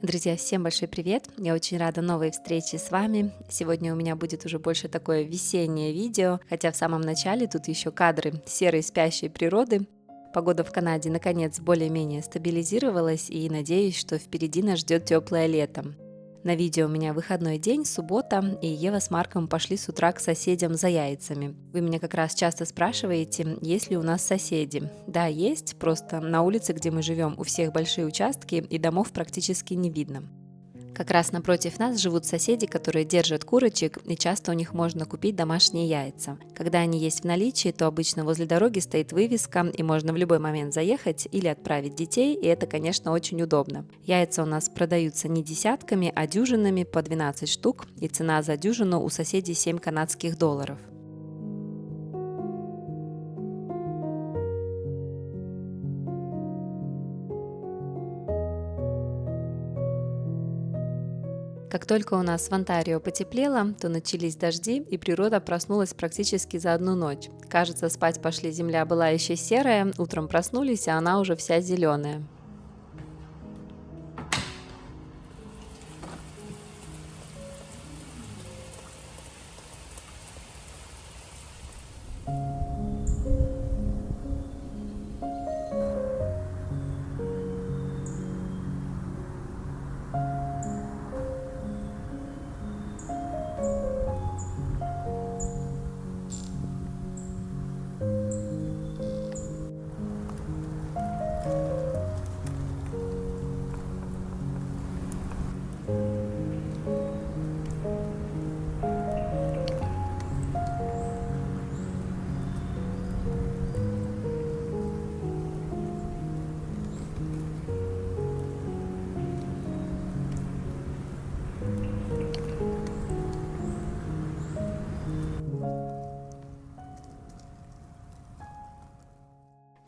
Друзья, всем большой привет! Я очень рада новой встрече с вами. Сегодня у меня будет уже больше такое весеннее видео, хотя в самом начале тут еще кадры серой спящей природы. Погода в Канаде наконец более-менее стабилизировалась, и надеюсь, что впереди нас ждет теплое лето. На видео у меня выходной день, суббота, и Ева с Марком пошли с утра к соседям за яйцами. Вы меня как раз часто спрашиваете, есть ли у нас соседи. Да, есть, просто на улице, где мы живем, у всех большие участки, и домов практически не видно. Как раз напротив нас живут соседи, которые держат курочек, и часто у них можно купить домашние яйца. Когда они есть в наличии, то обычно возле дороги стоит вывеска, и можно в любой момент заехать или отправить детей, и это, конечно, очень удобно. Яйца у нас продаются не десятками, а дюжинами по 12 штук, и цена за дюжину у соседей 7 канадских долларов. Как только у нас в Онтарио потеплело, то начались дожди, и природа проснулась практически за одну ночь. Кажется, спать пошли, земля была еще серая, утром проснулись, а она уже вся зеленая.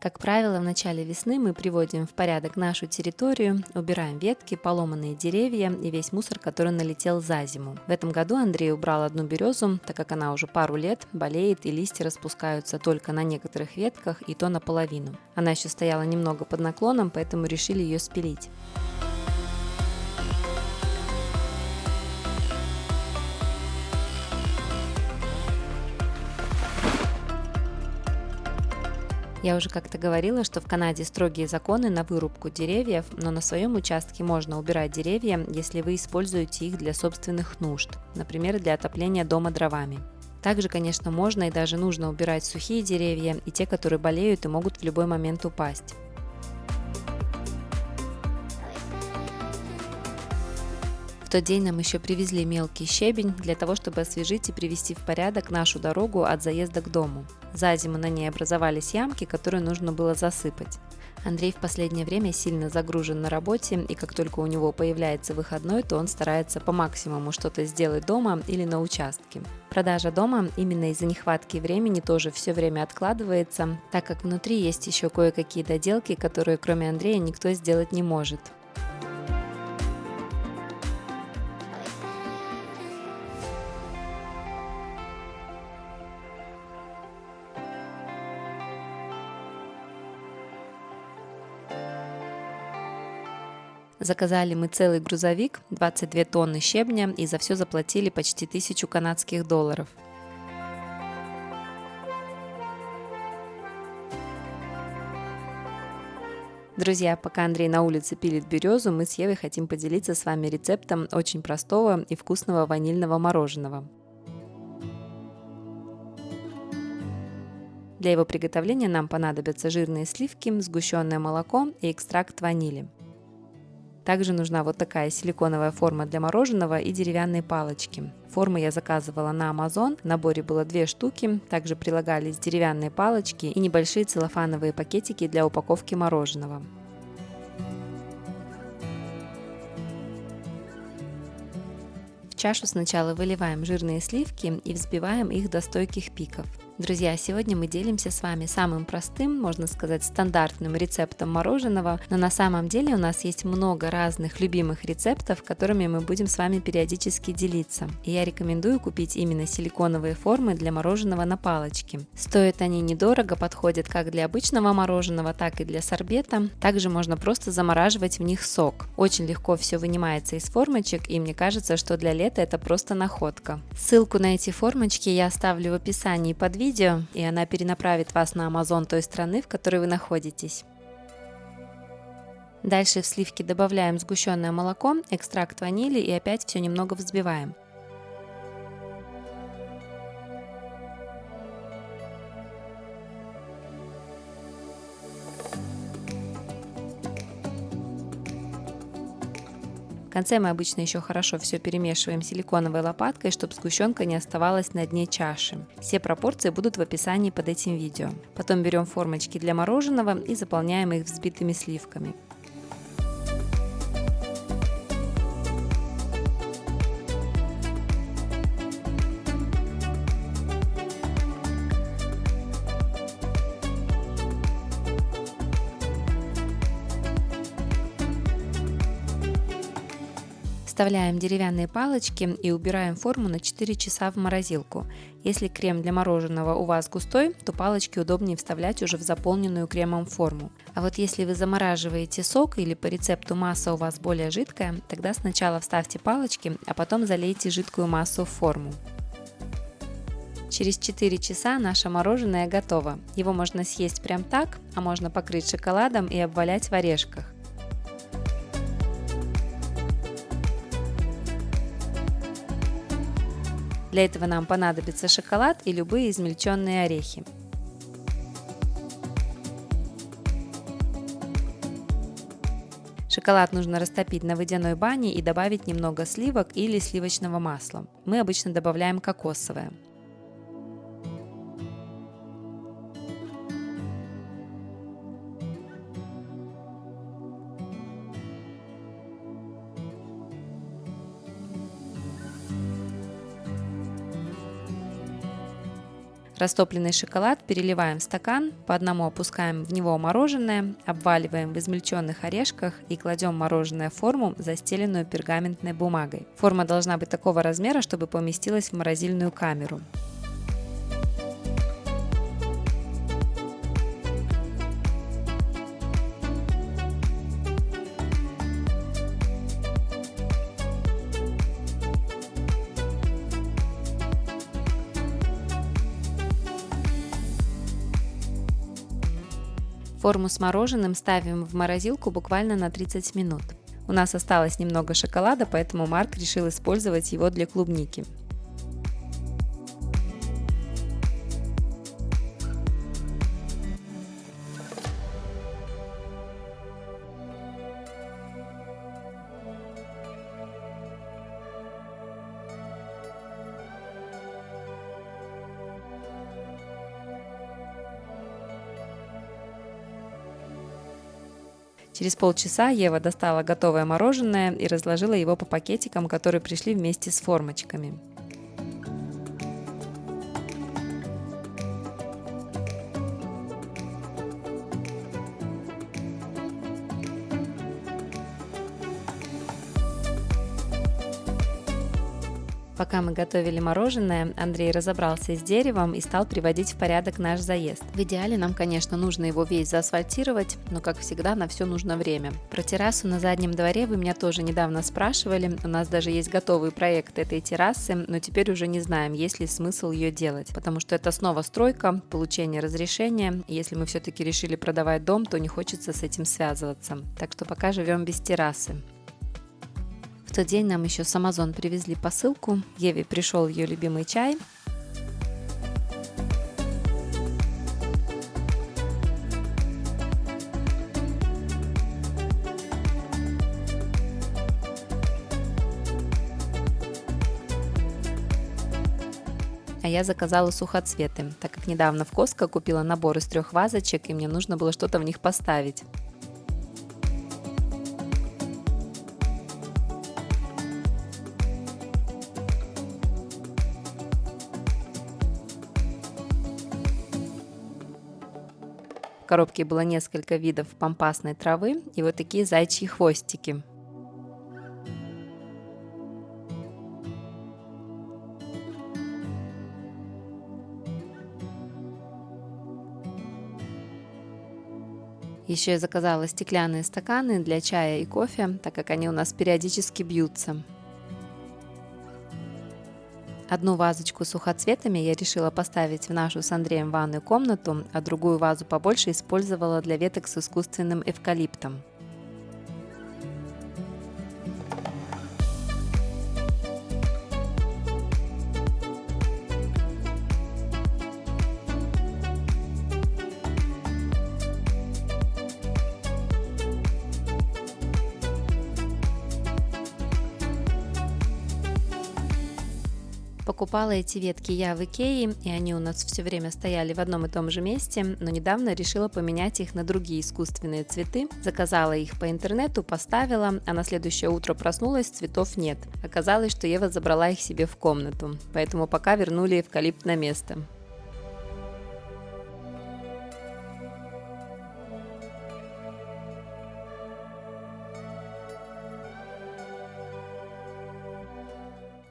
Как правило, в начале весны мы приводим в порядок нашу территорию, убираем ветки, поломанные деревья и весь мусор, который налетел за зиму. В этом году Андрей убрал одну березу, так как она уже пару лет болеет и листья распускаются только на некоторых ветках и то наполовину. Она еще стояла немного под наклоном, поэтому решили ее спилить. Я уже как-то говорила, что в Канаде строгие законы на вырубку деревьев, но на своем участке можно убирать деревья, если вы используете их для собственных нужд, например, для отопления дома дровами. Также, конечно, можно и даже нужно убирать сухие деревья и те, которые болеют и могут в любой момент упасть. В тот день нам еще привезли мелкий щебень для того, чтобы освежить и привести в порядок нашу дорогу от заезда к дому. За зиму на ней образовались ямки, которые нужно было засыпать. Андрей в последнее время сильно загружен на работе, и как только у него появляется выходной, то он старается по максимуму что-то сделать дома или на участке. Продажа дома именно из-за нехватки времени тоже все время откладывается, так как внутри есть еще кое-какие доделки, которые кроме Андрея никто сделать не может. Заказали мы целый грузовик, 22 тонны щебня, и за все заплатили почти 1000 канадских долларов. Друзья, пока Андрей на улице пилит березу, мы с Евой хотим поделиться с вами рецептом очень простого и вкусного ванильного мороженого. Для его приготовления нам понадобятся жирные сливки, сгущенное молоко и экстракт ванили. Также нужна вот такая силиконовая форма для мороженого и деревянные палочки. Формы я заказывала на Amazon, в наборе было 2 штуки, также прилагались деревянные палочки и небольшие целлофановые пакетики для упаковки мороженого. В чашу сначала выливаем жирные сливки и взбиваем их до стойких пиков. Друзья, сегодня мы делимся с вами самым простым, можно сказать, стандартным рецептом мороженого, но на самом деле у нас есть много разных любимых рецептов, которыми мы будем с вами периодически делиться. И я рекомендую купить именно силиконовые формы для мороженого на палочке. Стоят они недорого, подходят как для обычного мороженого, так и для сорбета. Также можно просто замораживать в них сок. Очень легко все вынимается из формочек, и мне кажется, что для лета это просто находка. Ссылку на эти формочки я оставлю в описании под видео, и она перенаправит вас на Amazon той страны, в которой вы находитесь. Дальше в сливки добавляем сгущенное молоко, экстракт ванили и опять все немного взбиваем. В конце мы обычно еще хорошо все перемешиваем силиконовой лопаткой, чтобы сгущенка не оставалась на дне чаши. Все пропорции будут в описании под этим видео. Потом берем формочки для мороженого и заполняем их взбитыми сливками. Вставляем деревянные палочки и убираем форму на 4 часа в морозилку. Если крем для мороженого у вас густой, то палочки удобнее вставлять уже в заполненную кремом форму. А вот если вы замораживаете сок или по рецепту масса у вас более жидкая, тогда сначала вставьте палочки, а потом залейте жидкую массу в форму. Через 4 часа наше мороженое готово. Его можно съесть прям так, а можно покрыть шоколадом и обвалять в орешках. Для этого нам понадобится шоколад и любые измельченные орехи. Шоколад нужно растопить на водяной бане и добавить немного сливок или сливочного масла. Мы обычно добавляем кокосовое. Растопленный шоколад переливаем в стакан, по одному опускаем в него мороженое, обваливаем в измельченных орешках и кладем мороженое в форму, застеленную пергаментной бумагой. Форма должна быть такого размера, чтобы поместилась в морозильную камеру. Форму с мороженым ставим в морозилку буквально на 30 минут. У нас осталось немного шоколада, поэтому Марк решил использовать его для клубники. Через полчаса Ева достала готовое мороженое и разложила его по пакетикам, которые пришли вместе с формочками. Пока мы готовили мороженое, Андрей разобрался с деревом и стал приводить в порядок наш заезд. В идеале нам, конечно, нужно его весь заасфальтировать, но, как всегда, на все нужно время. Про террасу на заднем дворе вы меня тоже недавно спрашивали. У нас даже есть готовый проект этой террасы, но теперь уже не знаем, есть ли смысл ее делать, потому что это снова стройка, получение разрешения. И если мы все-таки решили продавать дом, то не хочется с этим связываться. Так что пока живем без террасы. В тот день нам еще с Amazon привезли посылку. Еве пришел ее любимый чай. А я заказала сухоцветы, так как недавно в Costco купила набор из 3 вазочек, и мне нужно было что-то в них поставить. коробке было несколько видов пампасной травы и вот такие зайчьи хвостики. Еще я заказала стеклянные стаканы для чая и кофе, так как они у нас периодически бьются. Одну вазочку с сухоцветами я решила поставить в нашу с Андреем ванную комнату, а другую вазу побольше использовала для веток с искусственным эвкалиптом. Покупала эти ветки я в Икее, и они у нас все время стояли в одном и том же месте, но недавно решила поменять их на другие искусственные цветы. Заказала их по интернету, поставила, а на следующее утро проснулась, цветов нет. Оказалось, что Ева забрала их себе в комнату, поэтому пока вернули эвкалипт на место.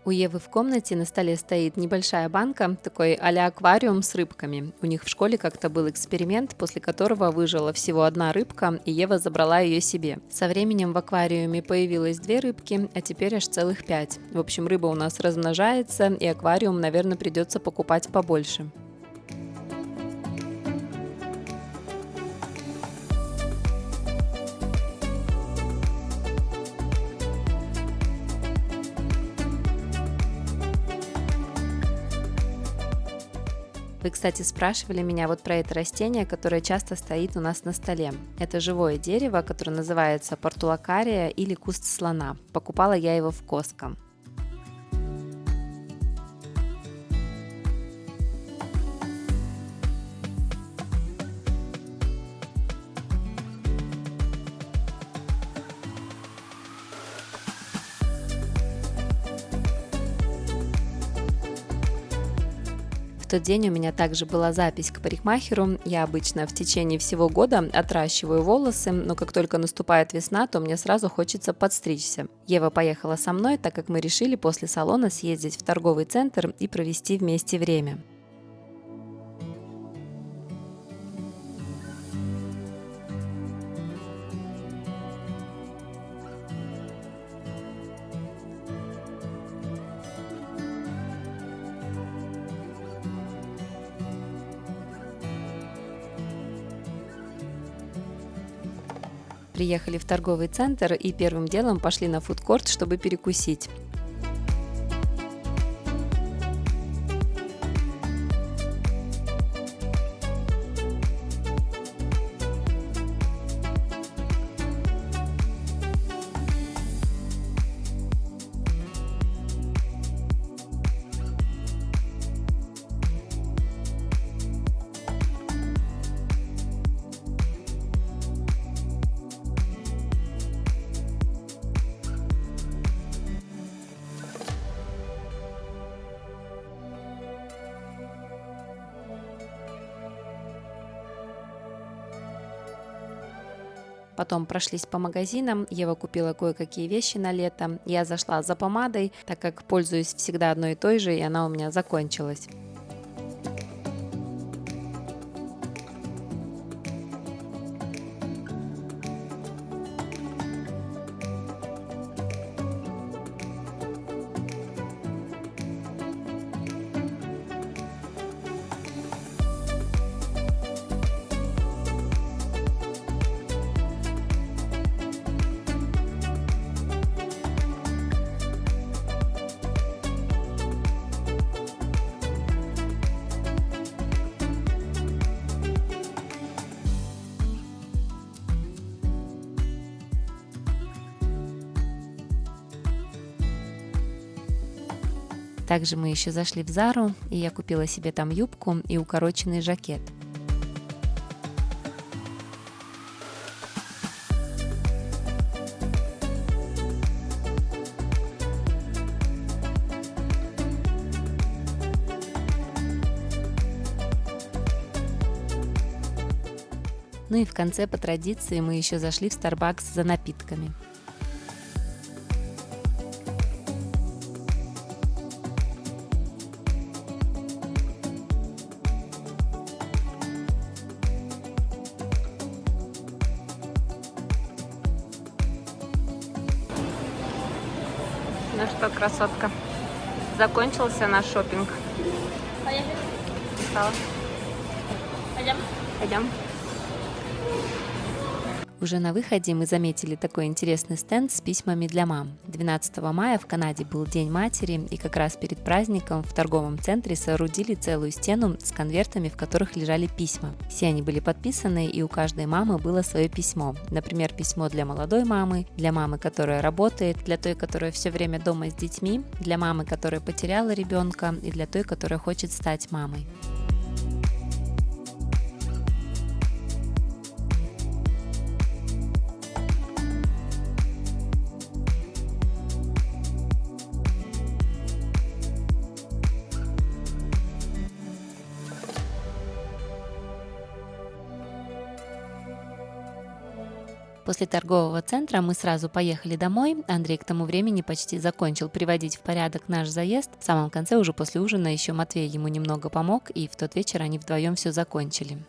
У Евы в комнате на столе стоит небольшая банка, такой а-ля аквариум с рыбками. У них в школе как-то был эксперимент, после которого выжила всего одна рыбка, и Ева забрала ее себе. Со временем в аквариуме появилось 2 рыбки, а теперь аж целых 5. В общем, рыба у нас размножается, и аквариум, наверное, придется покупать побольше. Вы, кстати, спрашивали меня вот про это растение, которое часто стоит у нас на столе. Это живое дерево, которое называется портулакария или куст слона. Покупала я его в Costco. В тот день у меня также была запись к парикмахеру. Я обычно в течение всего года отращиваю волосы, но как только наступает весна, то мне сразу хочется подстричься. Ева поехала со мной, так как мы решили после салона съездить в торговый центр и провести вместе время. Приехали в торговый центр и первым делом пошли на фудкорт, чтобы перекусить. Потом прошлись по магазинам, Ева купила кое-какие вещи на лето. Я зашла за помадой, так как пользуюсь всегда одной и той же, и она у меня закончилась. Также мы еще зашли в Зару, и я купила себе там юбку и укороченный жакет. Ну и в конце, по традиции, мы еще зашли в Starbucks за напитками. Ну что, красотка, закончился наш шопинг. Поехали. Устала? Пойдем. Пойдем. Уже на выходе мы заметили такой интересный стенд с письмами для мам. 12 мая в Канаде был День матери, и как раз перед праздником в торговом центре соорудили целую стену с конвертами, в которых лежали письма. Все они были подписаны, и у каждой мамы было свое письмо. Например, письмо для молодой мамы, для мамы, которая работает, для той, которая все время дома с детьми, для мамы, которая потеряла ребенка, и для той, которая хочет стать мамой. После торгового центра мы сразу поехали домой. Андрей к тому времени почти закончил приводить в порядок наш заезд. В самом конце, уже после ужина, еще Матвей ему немного помог, и в тот вечер они вдвоем все закончили.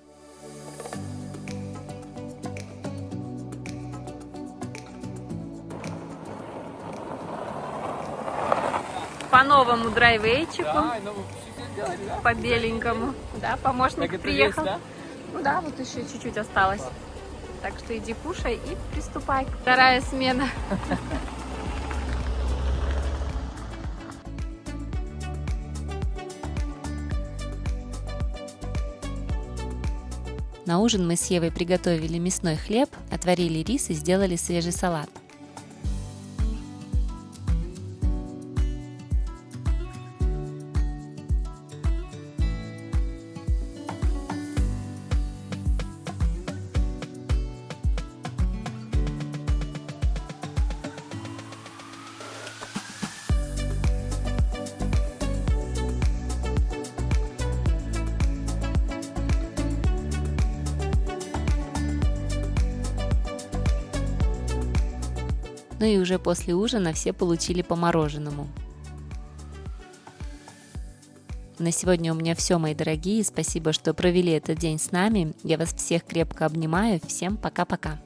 По новому драйвейчику, Да, да? по беленькому. Да, помощник Так приехал. есть, да? Ну да, вот еще чуть-чуть осталось. Так что иди кушай и приступай. Вторая смена. На ужин мы с Евой приготовили мясной хлеб, отварили рис и сделали свежий салат. Ну и уже после ужина все получили по мороженому. На сегодня у меня все, мои дорогие. Спасибо, что провели этот день с нами. Я вас всех крепко обнимаю. Всем пока-пока.